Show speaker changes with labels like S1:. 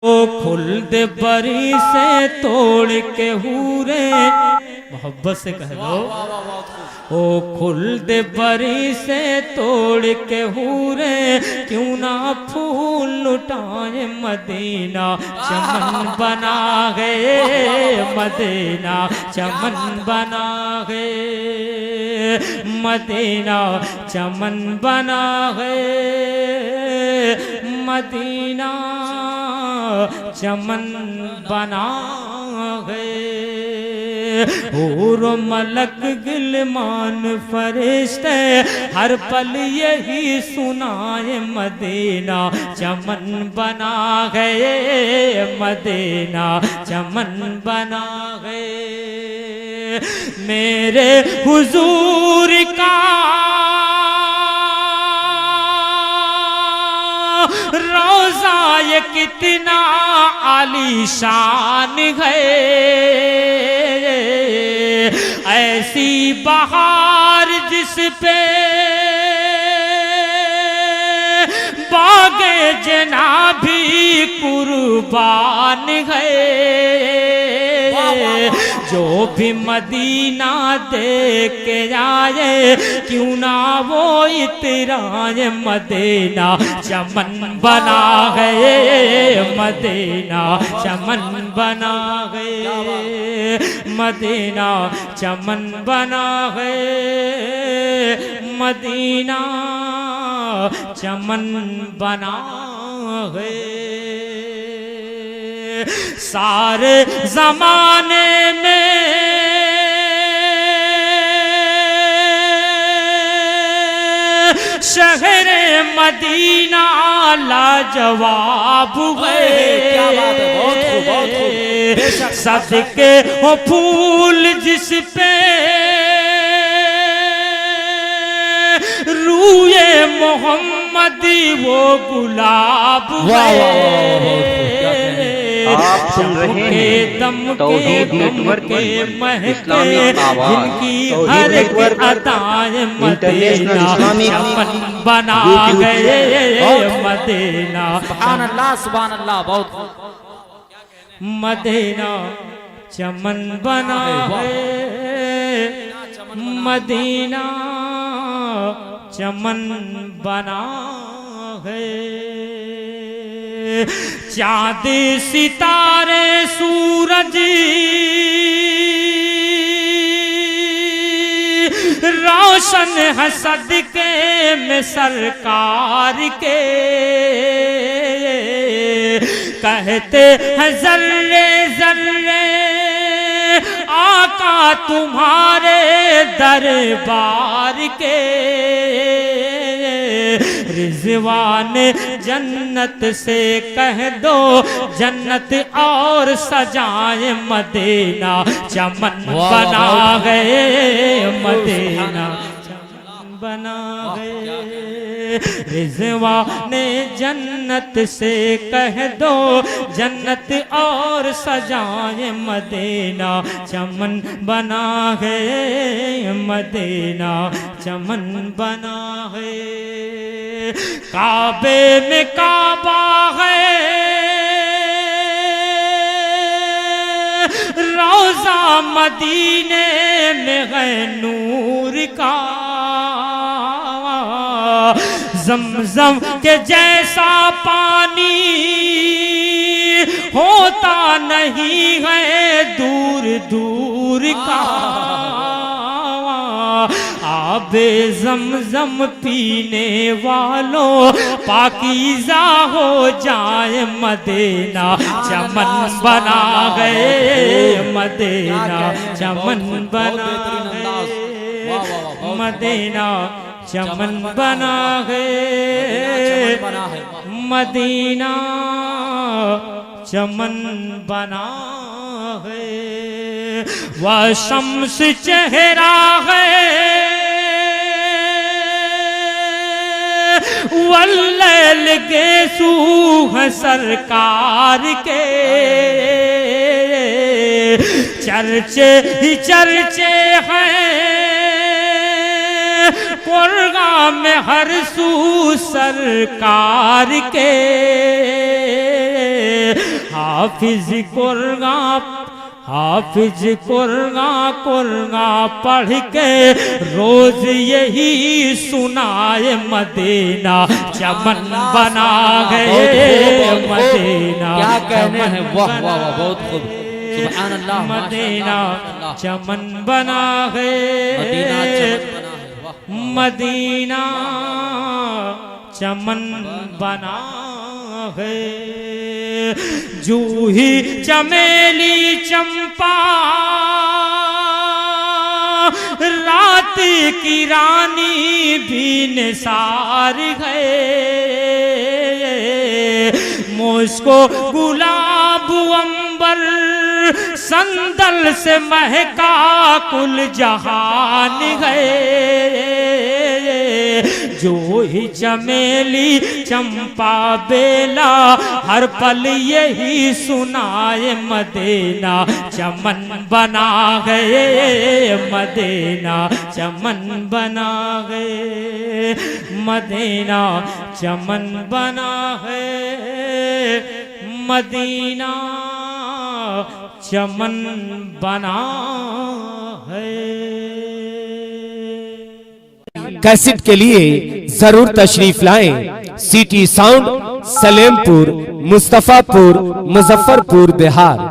S1: ओ खुल्द बरी से तोड़ के हूरे, मोहब्बत से कह दो। ओ खुल्द बरी से तोड़ के हूरे, क्यों ना फूल लुटाए मदीना चमन बना गए, मदीना चमन बना गए, मदीना चमन बना गए, मदीना चमन बना गए। हूर मलक गिलमान फरिश्ते हर पल यही सुनाए, मदीना चमन बना गए, मदीना चमन बना गए। मेरे हुजूर का रोज़ा ये कितना आलीशान है, ऐसी बहार जिस पे बागे जना भी कुर्बान है। जो भी मदीना देख के आए, क्यों ना वो इतराए, मदीना चमन बना गए, मदीना चमन बना गए, मदीना चमन बना गए, मदीना चमन बना गए। सारे जमाने में शहरे मदीना लाजवाब है।
S2: क्या बात है, बहुत खूब, बहुत खूब।
S1: सदके वो फूल जिस पे रूए मोहम्मदी वो गुलाब है।
S3: आप सुन रहे हैं तौहीद नेटवर्क इस्लामी आवाज़, तौहीद नेटवर्क इंटरनेशनल इस्लामिक
S1: बना गए, मदीना
S2: सुभान अल्लाह, सुभान अल्लाह। बहुत
S1: मदीना चमन बना है, मदीना चमन बना है। चाँद सितारे सूरज रोशन है सदके में सरकार के, कहते हैं जर्रे जर्रे आका तुम्हारे दरबार के। रिजवान जन्नत से कह दो जन्नत और सजाए, मदीना चमन बना गए, मदीना चमन बना गए। रिजवान जन्नत से कह दो जन्नत और सजाए, मदीना चमन बना गए, मदीना चमन बना है। काबे में काबा है, रोज़ा मदीने में है नूर का, ज़मज़म के जैसा पानी होता नहीं है दूर दूर का। आबे ज़मज़म पीने वालों पाकीज़ा हो जाए, मदीना चमन बना गए, मदीना चमन बना गए, मदीना चमन बना गए, मदीना चमन बना है। वह शम्स चेहरा है, वल्लैल गेसू है सरकार के, चर्चे ही चर्चे हैं कुर्गा में हर सू सरकार के। हाफिज कुरगा पढ़ के रोज यही सुनाए मदीना चमन बना गए मदीना
S2: क्या कहने हैं, वाह वाह वाह, बहुत खूब, सुभान अल्लाह,
S1: मदीना
S2: माशाअल्लाह।
S1: चमन बना गए
S2: मदीना चमन बना है, वाह।
S1: मदीना चमन बना है। जूही चमेली चंपा रात की रानी भी निसार है। मुझको गुलाब अंबर संदल से महका कुल जहान गए। जो ही चमेली चंपा बेला हर पल यही सुनाए मदीना चमन बना गए मदीना चमन बना गए मदीना चमन बना है मदीना चमन बना है।
S4: कैसेट के लिए जरूर तशरीफ लाएं। City sound, Salempur, Mustafapur, Muzaffarpur, Bihar.